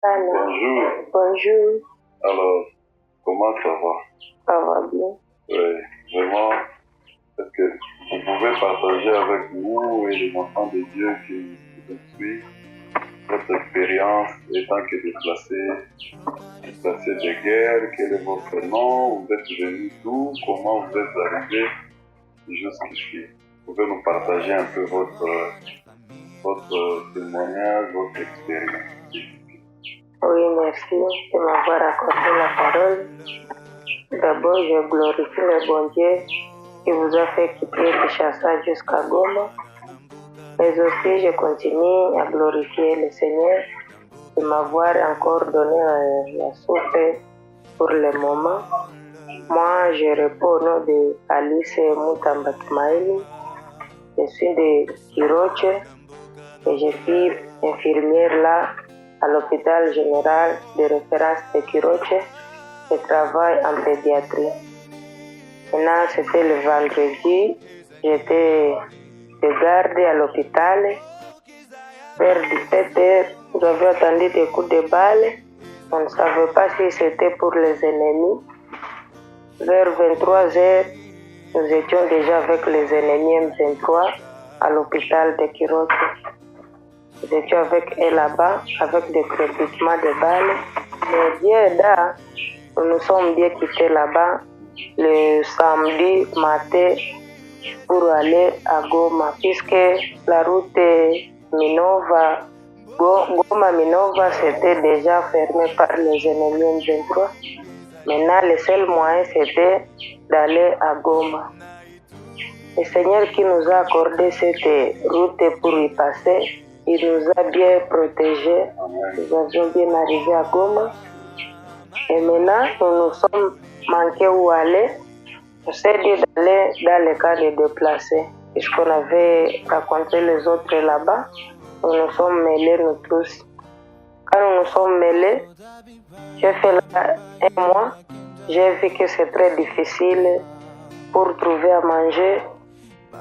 Allô. Bonjour. Bonjour. Alors, comment ça va? Ça va bien? Oui, vraiment, est-ce que vous pouvez partager avec nous et les enfants de Dieu qui nous suivent votre expérience étant que déplacé de guerre? Quel est votre nom? Vous êtes venu d'où? Comment vous êtes arrivé jusqu'ici? Vous pouvez nous partager un peu votre témoignage, votre expérience. Oui, merci de m'avoir accordé la parole. D'abord, je glorifie le bon Dieu qui vous a fait quitter Kinshasa jusqu'à Goma. Mais aussi, je continue à glorifier le Seigneur de m'avoir encore donné la souffle pour le moment. Moi, je réponds au nom de Alice Mutamba Kimaili. Je suis de Kiroche et je suis infirmière là à l'hôpital général de référence de Kiroche. Je travaille en pédiatrie. Maintenant, c'était le vendredi. J'étais de garde à l'hôpital. Vers 17h, nous avions attendu des coups de balle. On ne savait pas si c'était pour les ennemis. Vers 23h, nous étions déjà avec les ennemis M23 à l'hôpital de Kiroche. Nous étions avec eux là-bas, avec des crépitements de balles. Mais Dieu aida, nous nous sommes bien quittés là-bas le samedi matin pour aller à Goma, puisque la route Minova, Goma-Minova, c'était déjà fermé par les ennemis M23. Maintenant, le seul moyen, c'était d'aller à Goma. Le Seigneur qui nous a accordé cette route pour y passer, il nous a bien protégés. Nous avions bien arrivé à Goma. Et maintenant, nous nous sommes manqués où aller. On s'est dit d'aller dans le cas de déplacés. Puisqu'on avait rencontré les autres là-bas, nous nous sommes mêlés, nous tous. Quand nous nous sommes mêlés, j'ai fait là un mois. J'ai vu que c'est très difficile pour trouver à manger,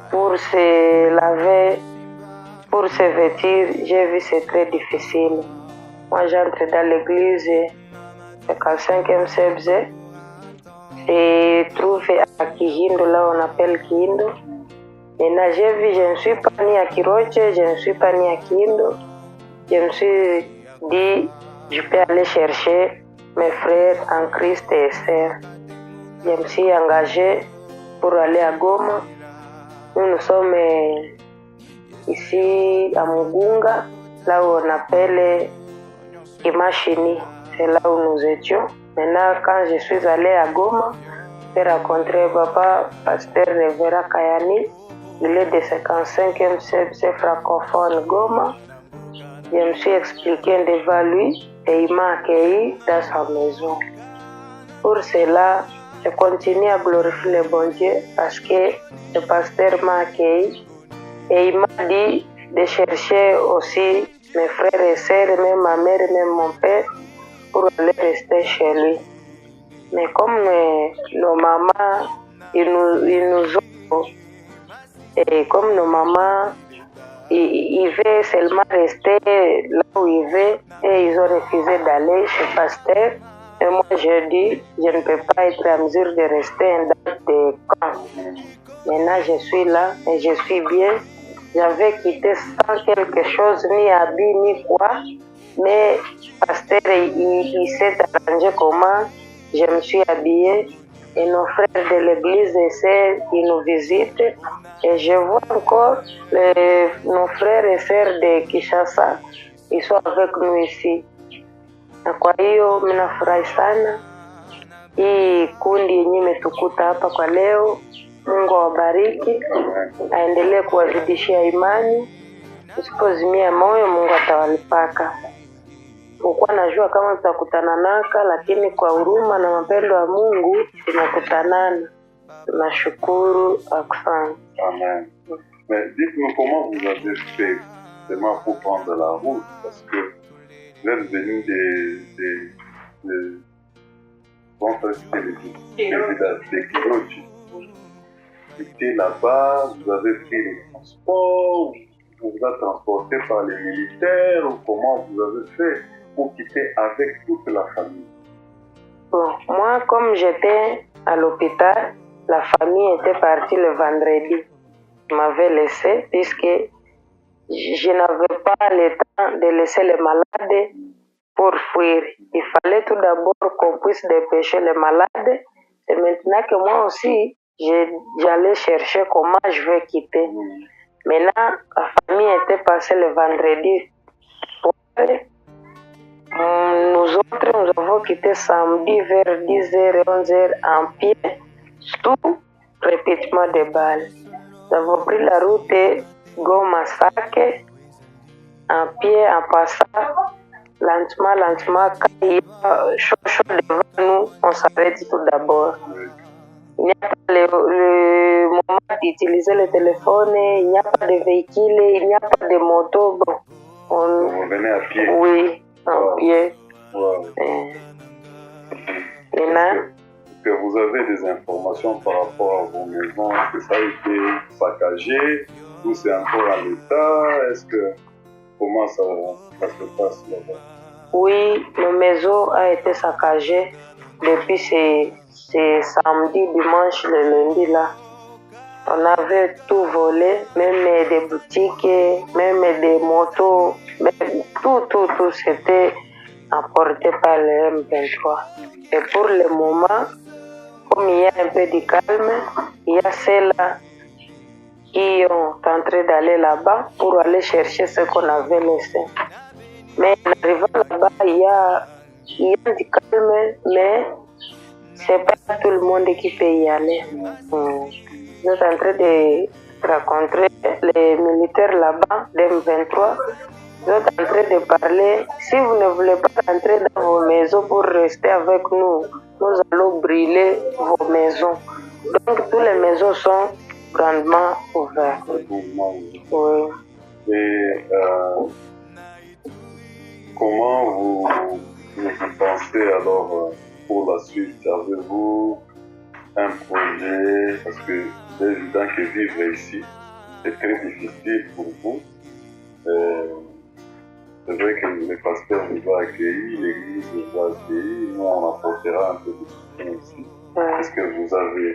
pour se laver, pour se vêtir. J'ai vu que c'est très difficile. Moi, j'entre dans l'église, c'est qu'à 5e CFZ. Et trouvé à Kihindo, là on appelle Kihindo. Maintenant, j'ai vu, je ne suis pas né à Kiroche, je ne suis pas né à Kihindo. Je me suis dit, je peux aller chercher mes frères en Christ et sœurs. Je me suis engagé pour aller à Goma. Nous sommes ici à Mugunga, là où on appelle Kimashini. C'est là où nous étions. Maintenant, quand je suis allé à Goma, j'ai rencontré papa, pasteur Révérend Kayani. Il est de 55e CFC francophone Goma. Je me suis expliqué devant lui et il m'a accueilli dans sa maison. Pour cela, je continue à glorifier le bon Dieu parce que le pasteur m'a accueilli et il m'a dit de chercher aussi mes frères et sœurs, même ma mère, même mon père, pour aller rester chez lui. Mais comme nos mamans, ils nous ont, et comme nos mamans, ils veulent seulement rester là où ils veulent, et ils ont refusé d'aller chez le pasteur. Et moi, je dis, je ne peux pas être en mesure de rester dans des camps. Maintenant, je suis là et je suis bien. J'avais quitté sans quelque chose, ni habit, ni quoi. Mais le pasteur, il s'est arrangé comment je me suis habillée. Et nos frères de l'église essaient, ils nous visitent. Et je vois encore nos frères et sœurs de Kinshasa, ils sont avec nous ici. Na kwa hiyo mnafurahi sana hii kundi yenyewe imetukuta hapa kwa leo. Mungu awabariki, aendelee kuwazidishia imani. Usipozimia moyo, Mungu atawalipaka. Ukuwa najua kama tutakutana naka, lakini kwa huruma na mapendo ya Mungu tunakutanana. Tunashukuru, asante. Amen. Mais dites-nous comment vous avez fait vraiment pour prendre la route, parce que vous êtes venu bon, c'était les villages de Kirochi. Vous étiez là-bas, vous avez pris le transport, vous vous êtes transporté par les militaires, ou comment vous avez fait pour quitter avec toute la famille? Bon, moi, comme j'étais à l'hôpital, la famille était partie le vendredi. Je m'avais laissé puisque je n'avais pas le temps de laisser les malades pour fuir. Il fallait tout d'abord qu'on puisse dépêcher les malades. Et maintenant que moi aussi, j'allais chercher comment je vais quitter. Maintenant, la famille était passée le vendredi. Nous autres, nous avons quitté samedi vers 10h et 11h en pied, sous répétition de balles. Nous avons pris la route Goma-Sake en pied, en passant lentement. Quand il y a chaud devant nous, on s'arrête tout d'abord. Il n'y a pas le moment d'utiliser le téléphone, il n'y a pas de véhicule, il n'y a pas de moto. Bon, Vous venez à pied? Oui, en pied. Wow. Est-ce que vous avez des informations par rapport à vos maisons? Est-ce que ça a été saccagé ou c'est encore à l'état? Comment ça se passe là-bas? Oui, nos maisons a été saccagées depuis ce samedi, dimanche, le lundi là. On avait tout volé, même des boutiques, même des motos, même tout c'était apporté par le M23. Et pour le moment, comme il y a un peu de calme, il y a ceux-là qui ont tenté d'aller là-bas pour aller chercher ce qu'on avait laissé. Mais en arrivant là-bas, il y a du calme, mais c'est pas tout le monde qui peut y aller. Nous sommes en train de rencontrer les militaires là-bas, d'M23. Nous sommes en train de parler. Si vous ne voulez pas rentrer dans vos maisons pour rester avec nous, nous allons brûler vos maisons. Donc, toutes les maisons sont grandement ouvertes. Oui. Et comment vous pensez alors pour la suite? Avez-vous un projet? Parce que c'est évident que vivre ici, c'est très difficile pour vous. C'est vrai que le pasteur nous a accueillis, l'église nous a accueillis, nous on apportera un peu de soutien aussi. Est-ce que vous avez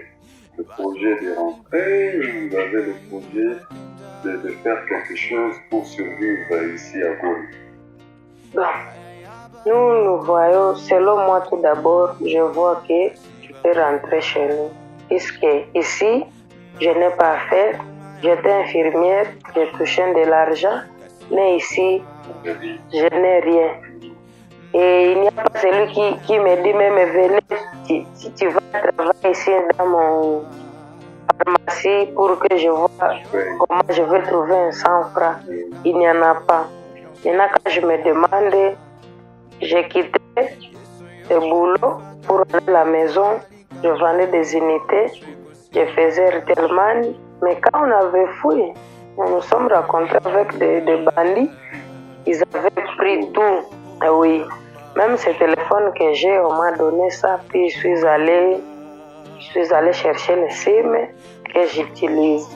le projet de rentrer ou vous avez le projet de faire quelque chose pour survivre ici à Goma? Bon, nous voyons, selon moi tout d'abord, je vois que je peux rentrer chez nous. Puisque ici, je n'ai pas à faire. J'étais infirmière, j'ai touché de l'argent, mais ici, je n'ai rien. Et il n'y a pas celui qui me dit, mais venez, si tu vas travailler ici dans mon pharmacie pour que je vois comment je vais trouver un 100 francs. Il n'y en a pas. Maintenant, quand je me demande, j'ai quitté le boulot pour aller à la maison, je vendais des unités, je faisais Retailman, mais quand on avait fouillé, nous nous sommes rencontrés avec des bandits, ils avaient pris tout. Et oui, même ce téléphone que j'ai, on m'a donné ça, puis je suis allé chercher le SIM que j'utilise.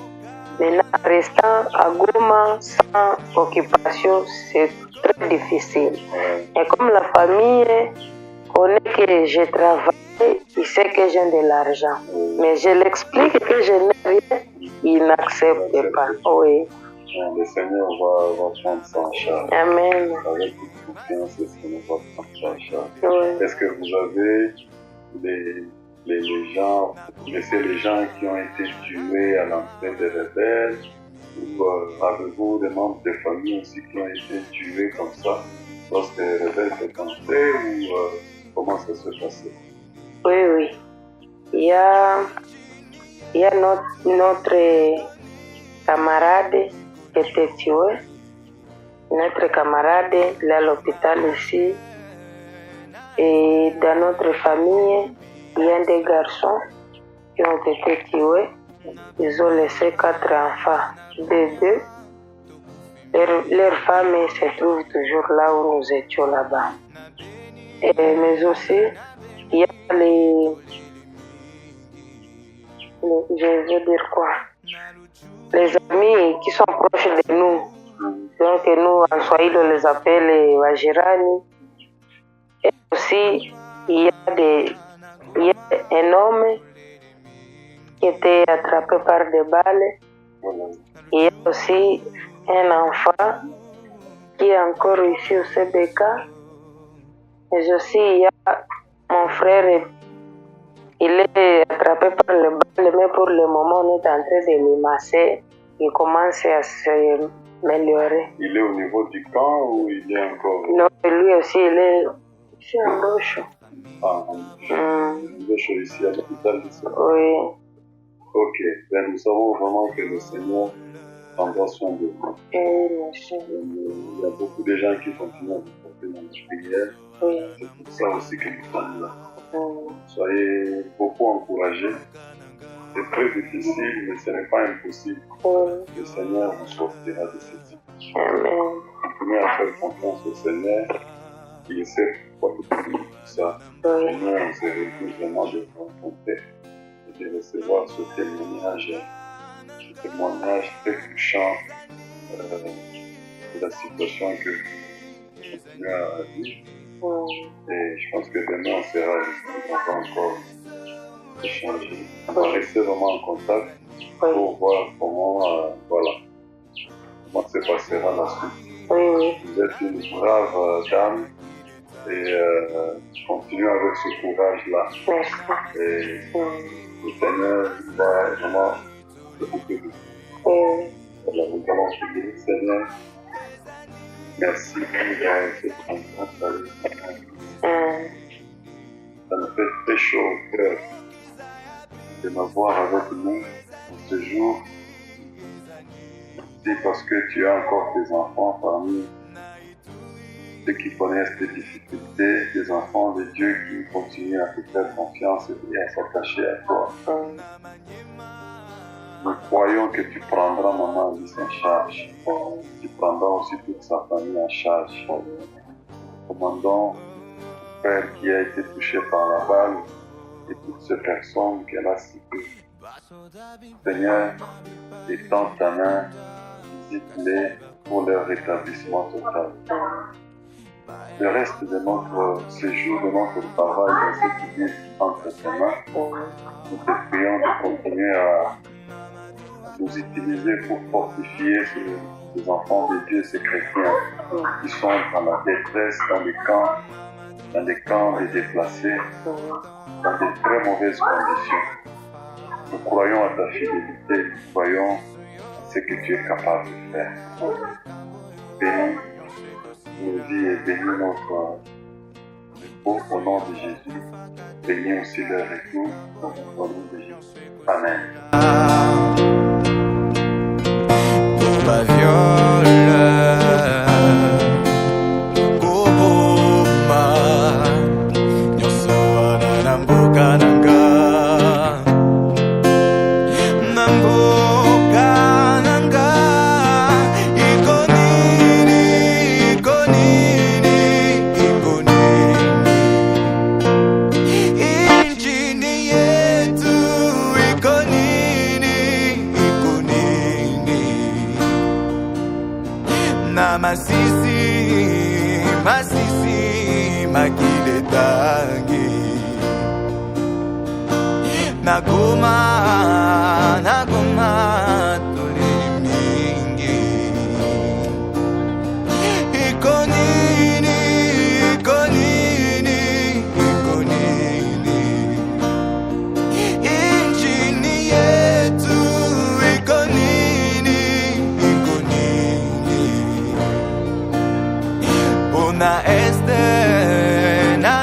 Maintenant, restant à Goma sans occupation, c'est très difficile. Et comme la famille connaît que je travaille, il sait que j'ai de l'argent. Mais je l'explique que je n'ai rien, il n'accepte pas. Oui. Le Seigneur va prendre ça en charge. Amen. Avec toute confiance, le Seigneur va prendre ça en charge. Oui. Est-ce que vous avez les gens qui ont été tués à l'entrée des rebelles, ou avez-vous des membres de famille aussi qui ont été tués comme ça lorsque les rebelles étaient entrés, ou comment ça se passait? Oui. Il y a notre camarade qui était tué. Notre camarade est à l'hôpital ici. Et dans notre famille, il y a des garçons qui ont été tués. Ils ont laissé 4 enfants. Deux. Leurs familles se trouvent toujours là où nous étions là-bas. Mais aussi, il y a je veux dire quoi? Les amis qui sont proches de nous. Donc nous, en Swahili, on les appelle Wajirani. aussi, il y a un homme qui était attrapé par des balles. Voilà. Il y a aussi un enfant qui est encore ici au CBK. Mais aussi, il y a mon frère, il est attrapé par les balles, mais pour le moment, on est en train de le masser. Il commence à s'améliorer. Il est au niveau du camp ou il est encore... Non, lui aussi, il est ici en Ndocho. Ah, Ndocho ici à l'hôpital du Seigneur. Oui. Ok, ben, nous savons vraiment que le Seigneur prendra soin de vous. Oui, merci. Il y a beaucoup de gens qui continuent à vous porter dans la prière. Oui. C'est pour ça aussi que nous sommes là. Soyez beaucoup encouragés. C'est très difficile, mais ce n'est pas impossible. Le Seigneur vous sortira de cette situation. Amen. Continuez à faire confiance au Seigneur. Il sait pourquoi tout ça. Et nous, on se réjouit vraiment de vous rencontrer et de recevoir ce témoignage très touchant de la situation que nous continuons à vivre. Et je pense que demain, on sera ici, on va encore échanger. On va rester vraiment en contact pour voir comment se passera la suite. Vous êtes une brave dame et continuez avec ce courage-là. Et le Seigneur va vraiment s'occuper de vous. Alors, nous allons prier. Seigneur, merci pour cette rencontre avec nous. Ça me fait très chaud au cœur de m'avoir avec nous ce jour. Merci parce que tu as encore des enfants parmi ceux qui connaissent des difficultés, des enfants de Dieu qui continuent à te faire confiance et à s'attacher à toi. Nous croyons que tu prendras maman Alice en charge. Tu prendras aussi toute sa famille en charge. Commandons le Père qui a été touché par la balle et toutes ces personnes qu'elle a citées. Seigneur, étends ta main, visite-les pour leur rétablissement total. Le reste de notre séjour, de notre travail dans cette vie entre tes mains, nous te prions de continuer à nous utiliser pour fortifier ces enfants de Dieu, ces chrétiens qui sont dans la détresse, dans des camps des déplacés, dans de très mauvaises conditions. Nous croyons à ta fidélité, nous croyons à ce que tu es capable de faire. Bénis nos vies et bénis notre repos au nom de Jésus. Bénis aussi leur retour au nom de Jésus. Amen. Masisi makile tangi Nagoma tuli mingi Ikonini Injini yetu Ikonini Na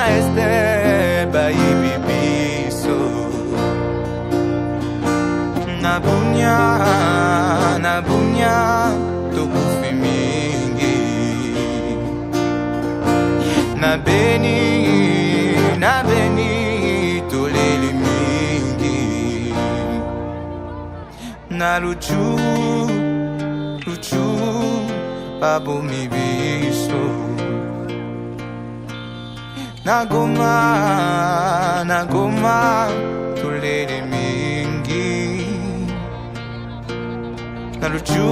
este baby biso na bunya tukufi mingi na beni tulili mingi na luchu babu mi biso Nagoma tulele mingi Naluchu